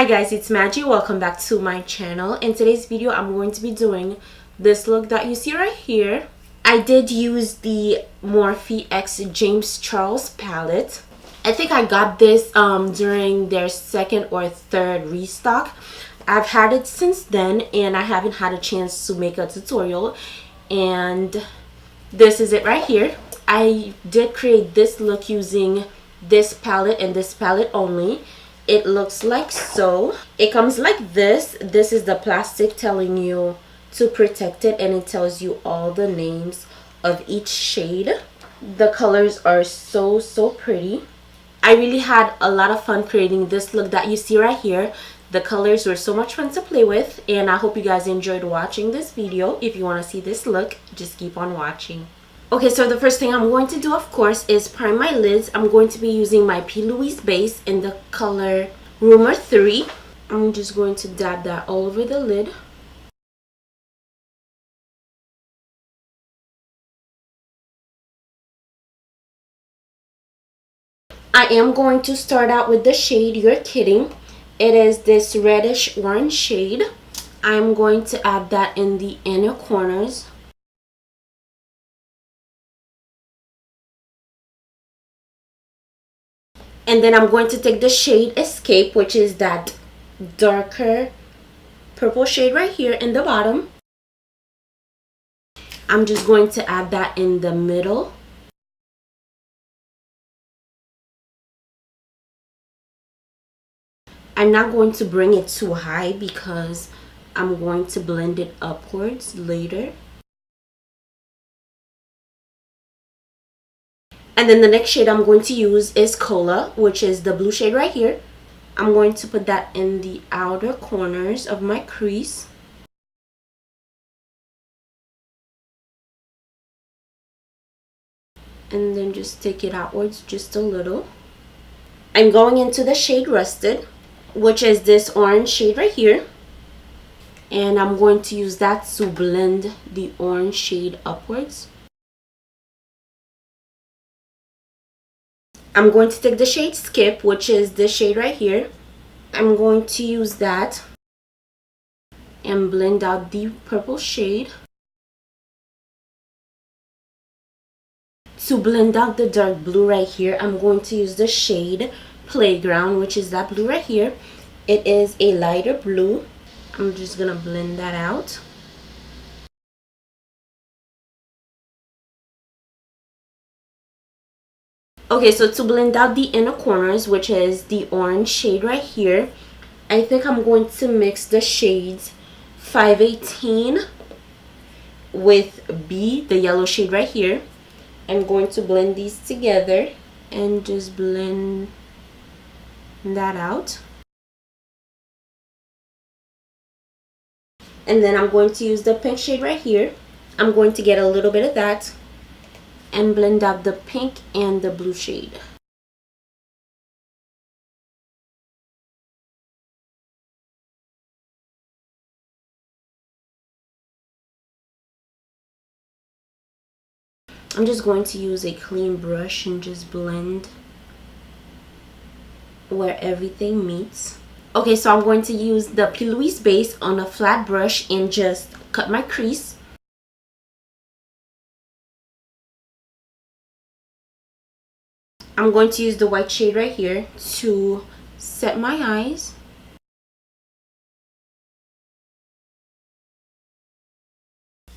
Hi guys, it's Maggie. Welcome back to my channel. In today's video, I'm going to be doing this look that you see right here. I did use the Morphe X James Charles palette. I think I got this during their second or third restock. I've had it since then and I haven't had a chance to make a tutorial, and this is it right here. I did create this look using this palette and this palette only. It looks like so. It comes like this. This is the plastic telling you to protect it, and it tells you all the names of each shade. The colors are so pretty. I really had a lot of fun creating this look that you see right here. The colors were so much fun to play with, and I hope you guys enjoyed watching this video. If you want to see this look, just keep on watching. Okay, so the first thing I'm going to do, of course, is prime my lids. I'm going to be using my P. Louise base in the color Rumor 3. I'm just going to dab that all over the lid. I am going to start out with the shade You're Kidding. It is this reddish orange shade. I'm going to add that in the inner corners. And then I'm going to take the shade Escape, which is that darker purple shade right here in the bottom. I'm just going to add that in the middle. I'm not going to bring it too high because I'm going to blend it upwards later. And then the next shade I'm going to use is Cola, which is the blue shade right here. I'm going to put that in the outer corners of my crease. And then just take it outwards just a little. I'm going into the shade Rusted, which is this orange shade right here. And I'm going to use that to blend the orange shade upwards. I'm going to take the shade Skip, which is this shade right here. I'm going to use that and blend out the purple shade. To blend out the dark blue right here, I'm going to use the shade Playground, which is that blue right here. It is a lighter blue. I'm just gonna blend that out. Okay, so to blend out the inner corners, which is the orange shade right here, I think I'm going to mix the shades 518 with B, the yellow shade right here. I'm going to blend these together and just blend that out. And then I'm going to use the pink shade right here. I'm going to get a little bit of that and blend out the pink and the blue shade. I'm just going to use a clean brush and just blend where everything meets. Okay, so I'm going to use the P. Louise base on a flat brush and just cut my crease. I'm going to use the white shade right here to set my eyes.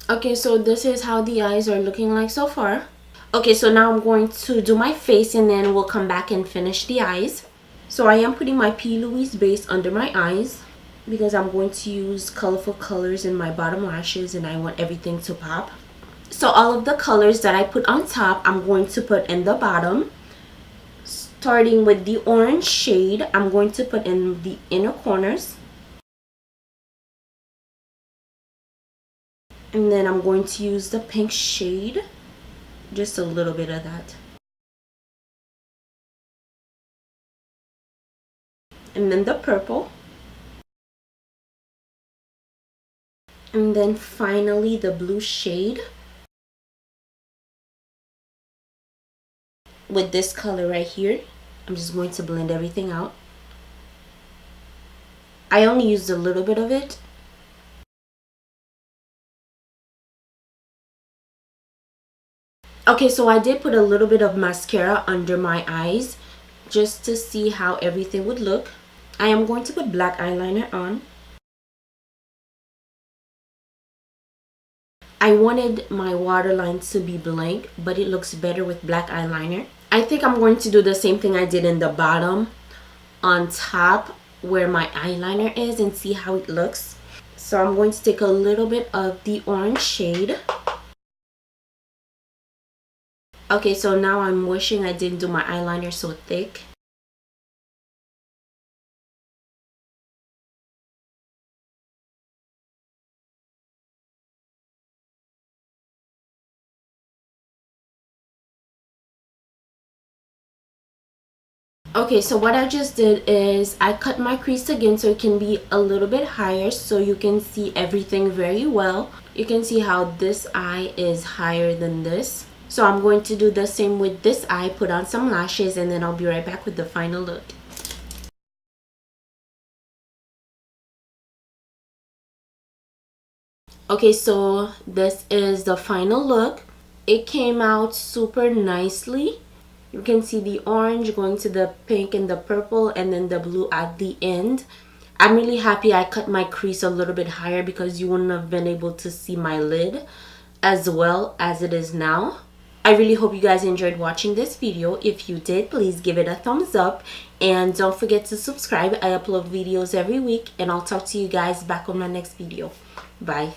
Okay, so this is how the eyes are looking like so far. Okay, so now I'm going to do my face and then we'll come back and finish the eyes. So I am putting my P. Louise base under my eyes because I'm going to use colorful colors in my bottom lashes and I want everything to pop. So all of the colors that I put on top, I'm going to put in the bottom. Starting with the orange shade, I'm going to put in the inner corners. And then I'm going to use the pink shade, just a little bit of that. And then the purple. And then finally the blue shade with this color right here. I'm just going to blend everything out. I only used a little bit of it. Okay, so I did put a little bit of mascara under my eyes just to see how everything would look. I am going to put black eyeliner on. I wanted my waterline to be blank, but it looks better with black eyeliner. I think I'm going to do the same thing I did in the bottom on top where my eyeliner is and see how it looks. So I'm going to take a little bit of the orange shade. Okay, so now I'm wishing I didn't do my eyeliner so thick. Okay, so what I just did is I cut my crease again so it can be a little bit higher so you can see everything very well. You can see how this eye is higher than this. So I'm going to do the same with this eye, put on some lashes, and then I'll be right back with the final look. Okay, so this is the final look. It came out super nicely. You can see the orange going to the pink and the purple and then the blue at the end. I'm really happy I cut my crease a little bit higher because you wouldn't have been able to see my lid as well as it is now. I really hope you guys enjoyed watching this video. If you did, please give it a thumbs up and don't forget to subscribe. I upload videos every week and I'll talk to you guys back on my next video. Bye.